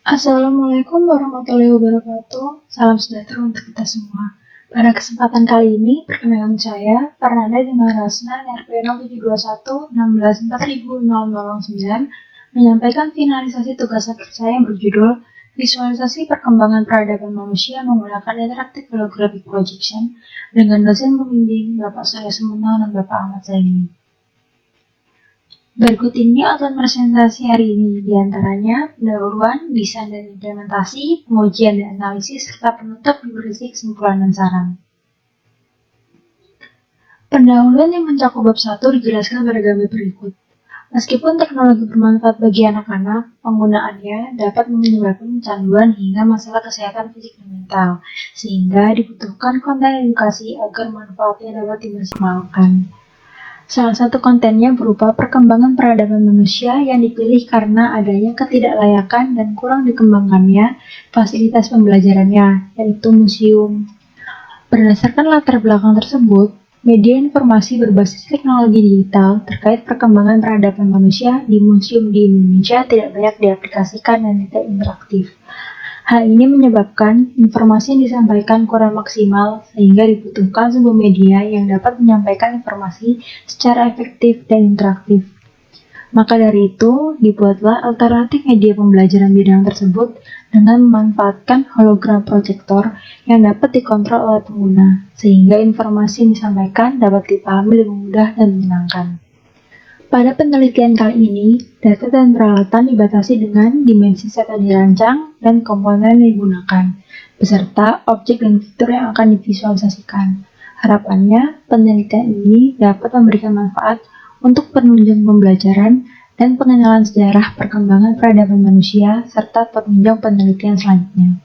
Assalamualaikum warahmatullahi wabarakatuh. Salam sejahtera untuk kita semua. Pada kesempatan kali ini, perkenalkan saya, Fernanda Dina Rasna, RP 0721 menyampaikan finalisasi tugas akhir saya yang berjudul Visualisasi Perkembangan Peradaban Manusia menggunakan Interactive Holographic Projection dengan dosen pembimbing Bapak Surya Semena dan Bapak Ahmad Zaini. Berikut ini outline presentasi hari ini, diantaranya pendahuluan, desain dan implementasi, pengujian dan analisis, serta penutup berisi kesimpulan dan saran. Pendahuluan yang mencakup bab 1 dijelaskan pada gambar berikut. Meskipun teknologi bermanfaat bagi anak-anak, penggunaannya dapat menyebabkan kecanduan hingga masalah kesehatan fisik dan mental, sehingga dibutuhkan konten edukasi agar manfaatnya dapat dimaksimalkan. Salah satu kontennya berupa perkembangan peradaban manusia yang dipilih karena adanya ketidaklayakan dan kurang dikembangkannya fasilitas pembelajarannya, yaitu museum. Berdasarkan latar belakang tersebut, media informasi berbasis teknologi digital terkait perkembangan peradaban manusia di museum di Indonesia tidak banyak diaplikasikan dan tidak interaktif. Hal ini menyebabkan informasi yang disampaikan kurang maksimal sehingga dibutuhkan sebuah media yang dapat menyampaikan informasi secara efektif dan interaktif. Maka dari itu, dibuatlah alternatif media pembelajaran bidang tersebut dengan memanfaatkan hologram proyektor yang dapat dikontrol oleh pengguna, sehingga informasi yang disampaikan dapat dipahami lebih mudah dan menyenangkan. Pada penelitian kali ini, data dan peralatan dibatasi dengan dimensi set yang dirancang dan komponen yang digunakan, beserta objek dan fitur yang akan divisualisasikan. Harapannya, penelitian ini dapat memberikan manfaat untuk penunjang pembelajaran dan pengenalan sejarah perkembangan peradaban manusia, serta penunjang penelitian selanjutnya.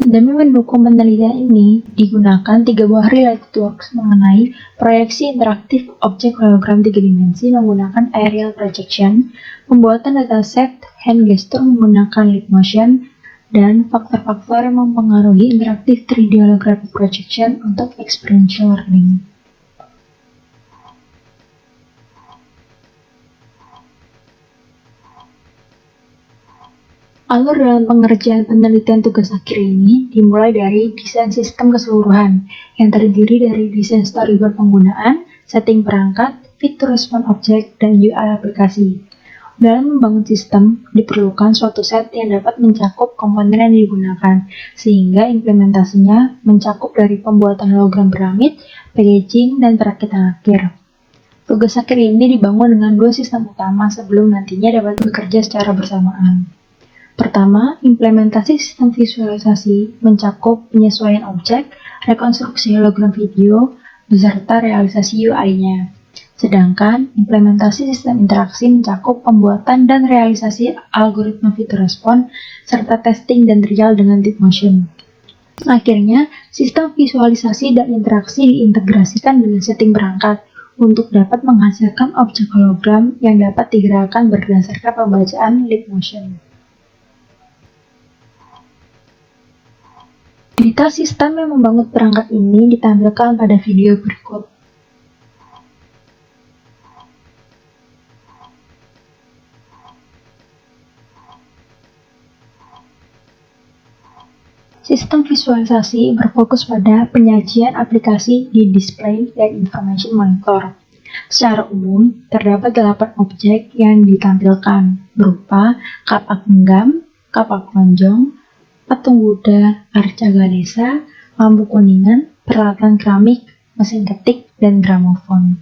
Demi mendukung penelitian ini, digunakan 3 buah related works mengenai proyeksi interaktif objek hologram 3 dimensi menggunakan aerial projection, pembuatan dataset hand gesture menggunakan leap motion, dan faktor-faktor yang mempengaruhi interaktif 3D holographic projection untuk experiential learning. Alur dalam pengerjaan penelitian tugas akhir ini dimulai dari desain sistem keseluruhan yang terdiri dari desain storyboard penggunaan, setting perangkat, fitur respon objek, dan UI aplikasi. Dalam membangun sistem, diperlukan suatu set yang dapat mencakup komponen yang digunakan, sehingga implementasinya mencakup dari pembuatan hologram piramid, packaging, dan perakitan akhir. Tugas akhir ini dibangun dengan 2 sistem utama sebelum nantinya dapat bekerja secara bersamaan. Pertama, implementasi sistem visualisasi mencakup penyesuaian objek, rekonstruksi hologram video, beserta realisasi UI-nya. Sedangkan, implementasi sistem interaksi mencakup pembuatan dan realisasi algoritma fitur respon, serta testing dan trial dengan deep motion. Akhirnya, sistem visualisasi dan interaksi diintegrasikan dengan setting perangkat untuk dapat menghasilkan objek hologram yang dapat digerakkan berdasarkan pembacaan leap motion. Detail sistem yang membangun perangkat ini ditampilkan pada video berikut. Sistem visualisasi berfokus pada penyajian aplikasi di display dan information monitor. Secara umum, terdapat 8 objek yang ditampilkan, berupa kapak genggam, kapak lonjong, patung Buddha, arca Ganesha, lampu kuningan, peralatan keramik, mesin ketik, dan gramofon.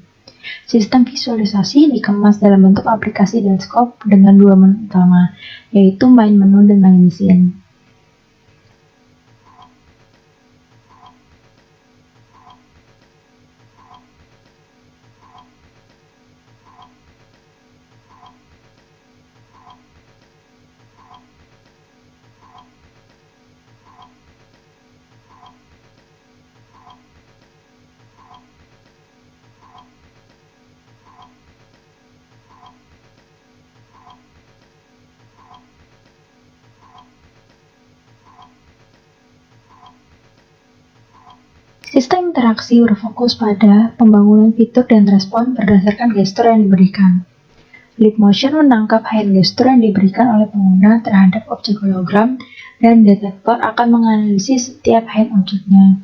Sistem visualisasi dikemas dalam bentuk aplikasi dan scope dengan 2 menu utama, yaitu main menu dan main mesin. Sistem interaksi berfokus pada pembangunan fitur dan respon berdasarkan gestur yang diberikan. Leap motion menangkap hand gesture yang diberikan oleh pengguna terhadap objek hologram dan detektor akan menganalisis setiap hand objeknya.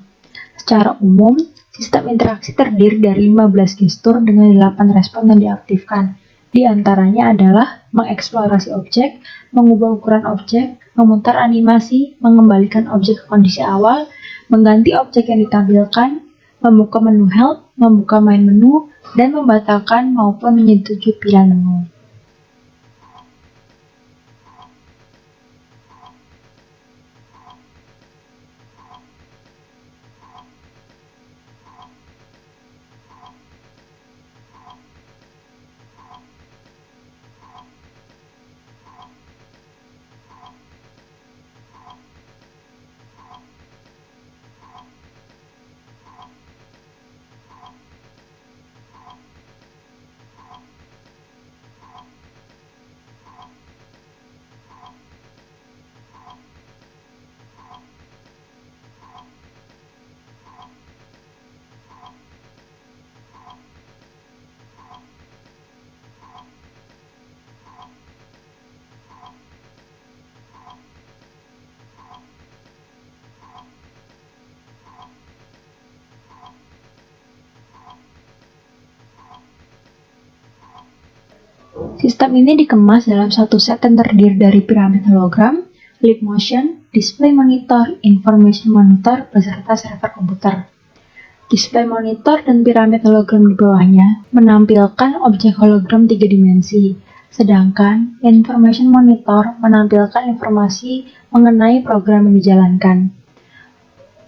Secara umum, sistem interaksi terdiri dari 15 gestur dengan 8 respon yang diaktifkan. Di antaranya adalah mengeksplorasi objek, mengubah ukuran objek, memutar animasi, mengembalikan objek ke kondisi awal, mengganti objek yang ditampilkan, membuka menu help, membuka main menu, dan membatalkan maupun menyetujui pilihan menu. Sistem ini dikemas dalam satu set yang terdiri dari piramid hologram, leap motion, display monitor, information monitor, beserta server komputer. Display monitor dan piramid hologram di bawahnya menampilkan objek hologram 3 dimensi, sedangkan information monitor menampilkan informasi mengenai program yang dijalankan.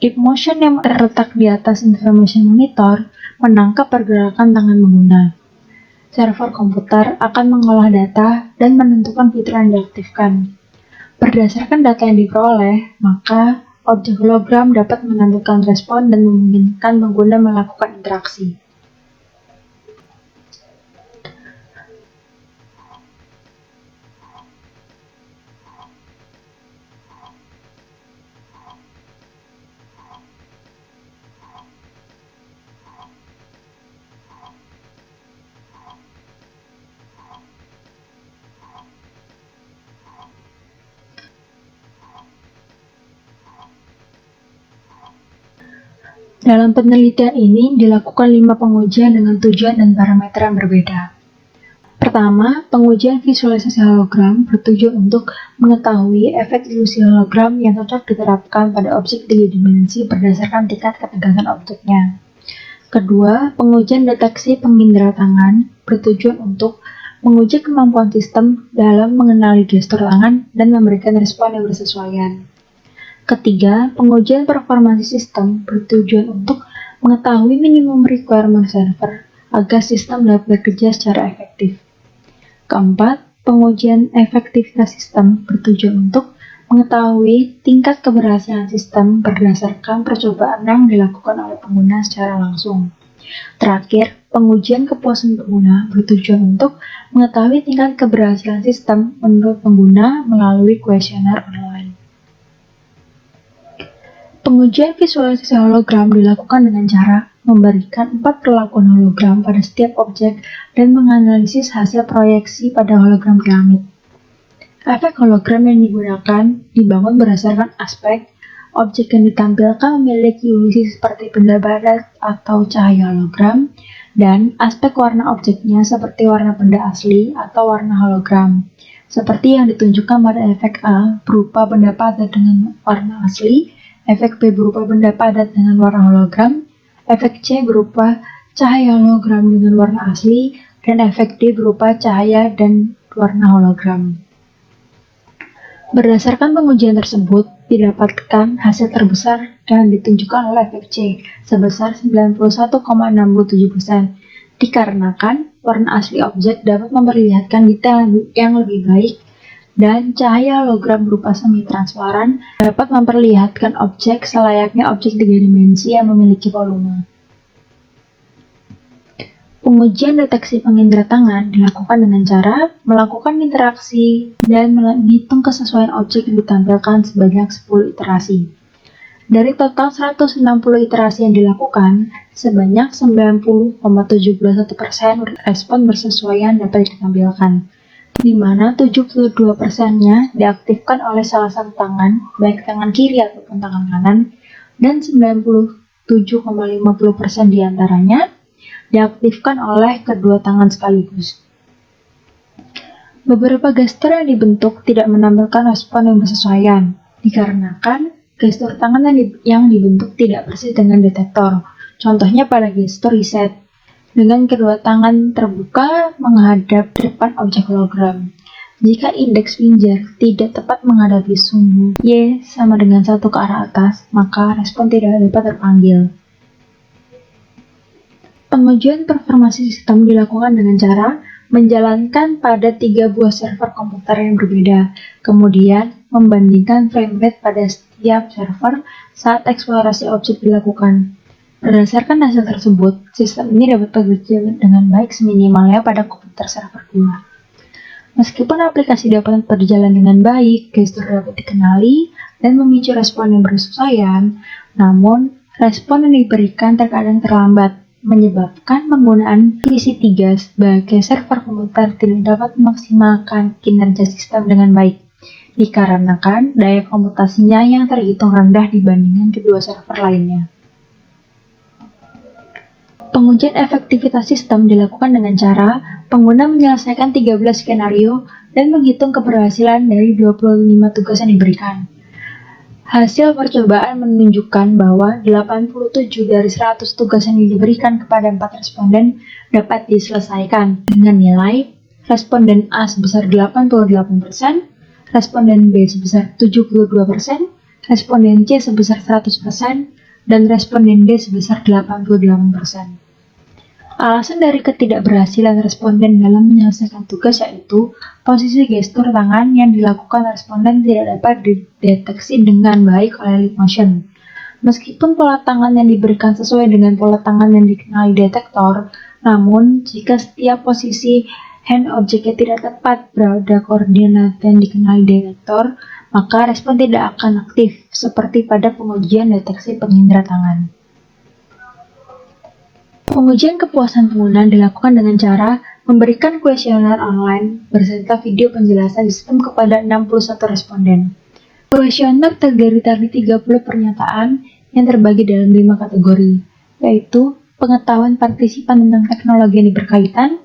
Leap motion yang terletak di atas information monitor menangkap pergerakan tangan pengguna. Server komputer akan mengolah data dan menentukan fitur yang diaktifkan. Berdasarkan data yang diperoleh, maka objek hologram dapat menentukan respon dan memungkinkan pengguna melakukan interaksi. Dalam penelitian ini dilakukan 5 pengujian dengan tujuan dan parameter yang berbeda. Pertama, pengujian visualisasi hologram bertujuan untuk mengetahui efek ilusi hologram yang cocok diterapkan pada objek 3 dimensi berdasarkan tingkat ketegasan objeknya. Kedua, pengujian deteksi pengindera tangan bertujuan untuk menguji kemampuan sistem dalam mengenali gestur tangan dan memberikan respon yang bersesuaian. Ketiga, pengujian performansi sistem bertujuan untuk mengetahui minimum requirement server agar sistem dapat bekerja secara efektif. Keempat, pengujian efektivitas sistem bertujuan untuk mengetahui tingkat keberhasilan sistem berdasarkan percobaan yang dilakukan oleh pengguna secara langsung. Terakhir, pengujian kepuasan pengguna bertujuan untuk mengetahui tingkat keberhasilan sistem menurut pengguna melalui kuesioner online. Pengujian visualisasi hologram dilakukan dengan cara memberikan 4 perlakuan hologram pada setiap objek dan menganalisis hasil proyeksi pada hologram piramid. Efek hologram yang digunakan dibangun berdasarkan aspek objek yang ditampilkan memiliki ilusi seperti benda padat atau cahaya hologram, dan aspek warna objeknya seperti warna benda asli atau warna hologram, seperti yang ditunjukkan pada efek A berupa benda padat dengan warna asli, efek B berupa benda padat dengan warna hologram, efek C berupa cahaya hologram dengan warna asli, dan efek D berupa cahaya dan warna hologram. Berdasarkan pengujian tersebut, didapatkan hasil terbesar dan ditunjukkan oleh efek C sebesar 91,67%, dikarenakan warna asli objek dapat memperlihatkan detail yang lebih baik dan cahaya hologram berupa semi-transparan dapat memperlihatkan objek selayaknya objek 3 dimensi yang memiliki volume. Pengujian deteksi pengindera tangan dilakukan dengan cara melakukan interaksi dan menghitung kesesuaian objek yang ditampilkan sebanyak 10 iterasi. Dari total 160 iterasi yang dilakukan, sebanyak 90,71% respon bersesuaian dapat ditampilkan, di mana 72%-nya diaktifkan oleh salah satu tangan, baik tangan kiri ataupun tangan kanan, dan 97,50% diantaranya diaktifkan oleh kedua tangan sekaligus. Beberapa gestur yang dibentuk tidak menampilkan respon yang bersesuaian, dikarenakan gestur tangan yang dibentuk tidak persis dengan detektor. Contohnya pada gestur reset, dengan kedua tangan terbuka menghadap depan objek hologram. Jika indeks finger tidak tepat menghadapi sumbu Y sama dengan 1 ke arah atas, maka respon tidak dapat terpanggil. Pengujian performasi sistem dilakukan dengan cara menjalankan pada 3 buah server komputer yang berbeda, kemudian membandingkan frame rate pada setiap server saat eksplorasi objek dilakukan. Berdasarkan hasil tersebut, sistem ini dapat bekerja dengan baik seminimalnya pada komputer server 2. Meskipun aplikasi dapat berjalan dengan baik, gestur dapat dikenali dan memicu respon yang bersesuaian, namun respon yang diberikan terkadang terlambat, menyebabkan penggunaan PC3 sebagai server komputer tidak dapat memaksimalkan kinerja sistem dengan baik, dikarenakan daya komputasinya yang terhitung rendah dibandingkan kedua server lainnya. Pengujian efektivitas sistem dilakukan dengan cara pengguna menyelesaikan 13 skenario dan menghitung keberhasilan dari 25 tugas yang diberikan. Hasil percobaan menunjukkan bahwa 87 dari 100 tugas yang diberikan kepada 4 responden dapat diselesaikan dengan nilai responden A sebesar 88%, responden B sebesar 72%, responden C sebesar 100%, dan responden D sebesar 88%. Alasan dari ketidakberhasilan responden dalam menyelesaikan tugas yaitu posisi gestur tangan yang dilakukan responden tidak dapat dideteksi dengan baik oleh leap motion. Meskipun pola tangan yang diberikan sesuai dengan pola tangan yang dikenali detektor, namun jika setiap posisi hand objeknya tidak tepat pada koordinat yang dikenali detektor, maka respon tidak akan aktif, seperti pada pengujian deteksi pengindra tangan. Pengujian kepuasan pengguna dilakukan dengan cara memberikan kuesioner online berserta video penjelasan sistem kepada 61 responden. Kuesioner terdiri dari 30 pernyataan yang terbagi dalam 5 kategori, yaitu pengetahuan partisipan tentang teknologi yang berkaitan,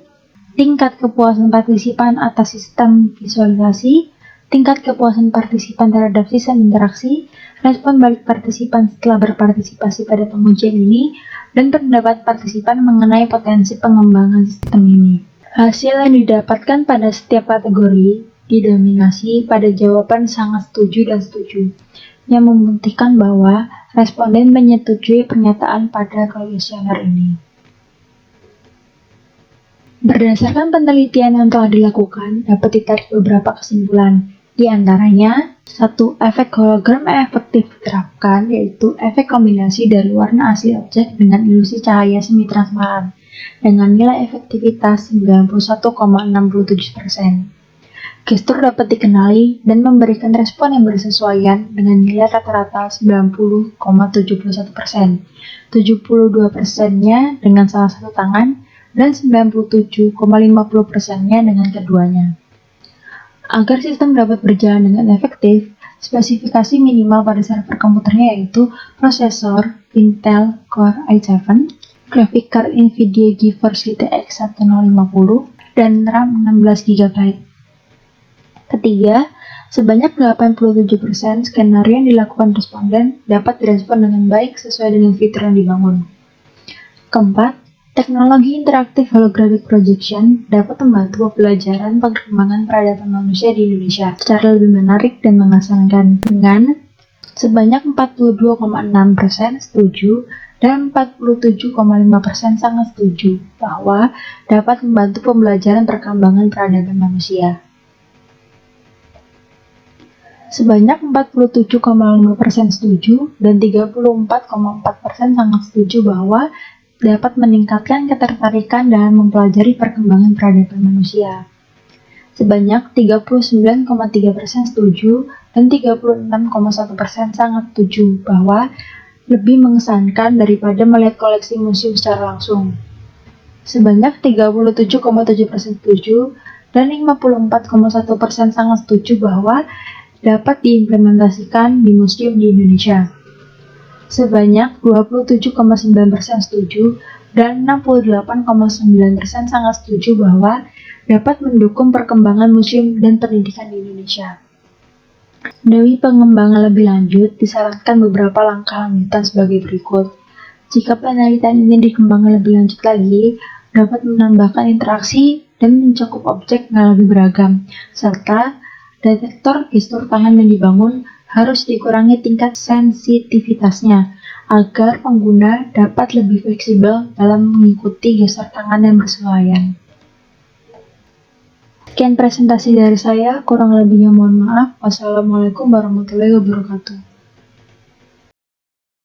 tingkat kepuasan partisipan atas sistem visualisasi, tingkat kepuasan partisipan terhadap sistem interaksi, respon balik partisipan setelah berpartisipasi pada pengujian ini, dan pendapat partisipan mengenai potensi pengembangan sistem ini. Hasil yang didapatkan pada setiap kategori didominasi pada jawaban sangat setuju dan setuju, yang membuktikan bahwa responden menyetujui pernyataan pada kuesioner ini. Berdasarkan penelitian yang telah dilakukan, dapat ditarik beberapa kesimpulan. Di antaranya, 1. Efek hologram efektif diterapkan, yaitu efek kombinasi dari warna asli objek dengan ilusi cahaya semi-transparan, dengan nilai efektivitas 91,67%. Gestur dapat dikenali dan memberikan respon yang bersesuaian dengan nilai rata-rata 90,71%, 72%-nya dengan salah satu tangan, dan 97,50%-nya dengan keduanya. Agar sistem dapat berjalan dengan efektif, spesifikasi minimal pada server komputernya yaitu prosesor Intel Core i7, graphic card NVIDIA GeForce GTX 1050, dan RAM 16 GB. Ketiga, sebanyak 87% skenario yang dilakukan responden dapat direspon dengan baik sesuai dengan fitur yang dibangun. Keempat, teknologi interaktif holographic projection dapat membantu pembelajaran perkembangan peradaban manusia di Indonesia secara lebih menarik dan mengesankan, dengan sebanyak 42,6% setuju dan 47,5% sangat setuju bahwa dapat membantu pembelajaran perkembangan peradaban manusia. Sebanyak 47,5% setuju dan 34,4% sangat setuju bahwa dapat meningkatkan ketertarikan dalam mempelajari perkembangan peradaban manusia. Sebanyak 39,3% setuju dan 36,1% sangat setuju bahwa lebih mengesankan daripada melihat koleksi museum secara langsung. Sebanyak 37,7% setuju dan 54,1% sangat setuju bahwa dapat diimplementasikan di museum di Indonesia. Sebanyak 27,9% setuju dan 68,9% sangat setuju bahwa dapat mendukung perkembangan museum dan pendidikan di Indonesia. Demi pengembangan lebih lanjut, disarankan beberapa langkah lanjutan sebagai berikut. Jika penelitian ini dikembangkan lebih lanjut lagi, dapat menambahkan interaksi dan mencakup objek yang lebih beragam, serta detektor gestur tangan yang dibangun harus dikurangi tingkat sensitivitasnya, agar pengguna dapat lebih fleksibel dalam mengikuti gestur tangan yang bersesuaian. Sekian presentasi dari saya, kurang lebihnya mohon maaf. Wassalamualaikum warahmatullahi wabarakatuh.